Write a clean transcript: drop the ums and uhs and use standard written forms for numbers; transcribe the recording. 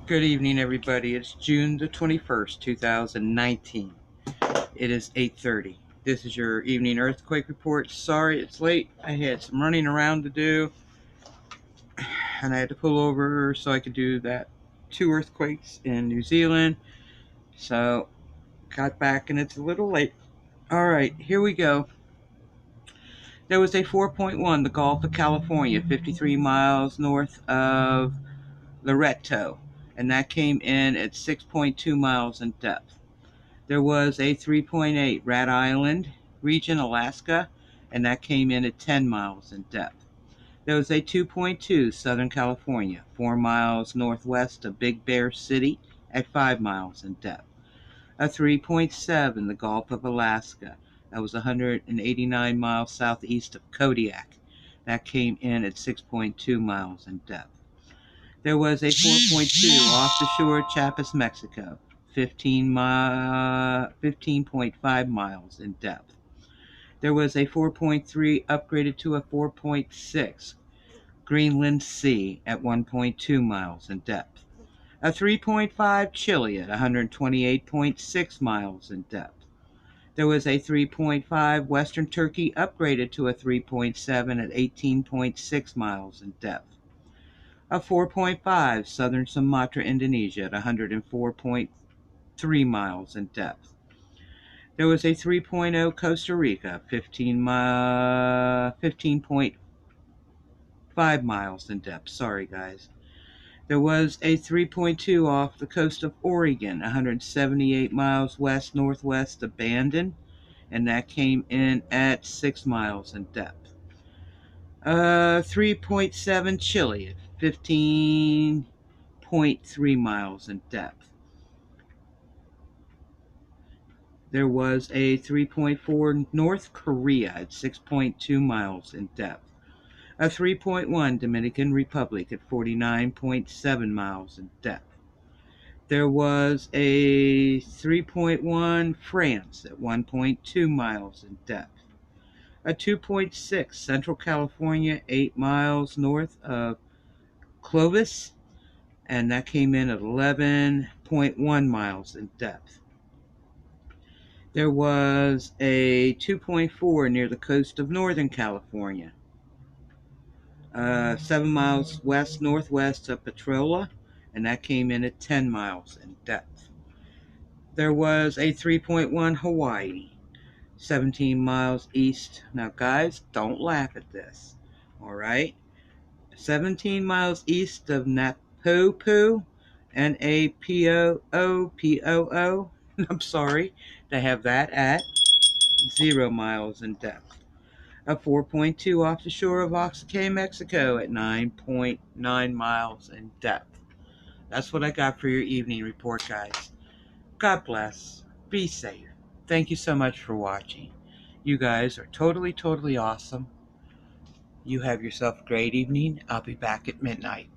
Good evening, everybody. It's June the 21st, 2019. It is 8:30. This is your evening earthquake report. Sorry it's late. I had some running around to do, and I had to pull over so I could do that 2 earthquakes in New Zealand. So, got back and it's a little late. All right, here we go. There was a 4.1, the Gulf of California, 53 miles north of Loreto, and that came in at 6.2 miles in depth. There was a 3.8, Rat Island region, Alaska, and that came in at 10 miles in depth. There was a 2.2, Southern California, 4 miles northwest of Big Bear City at 5 miles in depth. A 3.7, the Gulf of Alaska, that was 189 miles southeast of Kodiak. That came in at 6.2 miles in depth. There was a 4.2 off the shore of Chiapas, Mexico, 15.5 miles in depth. There was a 4.3 upgraded to a 4.6, Greenland Sea at 1.2 miles in depth. A 3.5 Chile at 128.6 miles in depth. There was a 3.5 Western Turkey upgraded to a 3.7 at 18.6 miles in depth. A 4.5 Southern Sumatra, Indonesia at 104.3 miles in depth. There was a 3.0 Costa Rica, 15.5 miles in depth. Sorry, guys. There was a 3.2 off the coast of Oregon, 178 miles west-northwest of Bandon, and that came in at 6 miles in depth. 3.7 Chile at 15.3 miles in depth. There was a 3.4 North Korea at 6.2 miles in depth. A 3.1 Dominican Republic at 49.7 miles in depth. There was a 3.1 France at 1.2 miles in depth. A 2.6 Central California, 8 miles north of Clovis, and that came in at 11.1 miles in depth. There was a 2.4 near the coast of Northern California, 7 miles west-northwest of Petrola, and that came in at 10 miles in depth. There was a 3.1 Hawaii, 17 miles east. Now, guys, don't laugh at this, all right? 17 miles east of Napoopoo, Napoo. I'm sorry, they have that at 0 miles in depth. A 4.2 off the shore of Oaxaca, Mexico at 9.9 miles in depth. That's what I got for your evening report, guys. God bless. Be safe. Thank you so much for watching. You guys are totally awesome. You have yourself a great evening. I'll be back at midnight.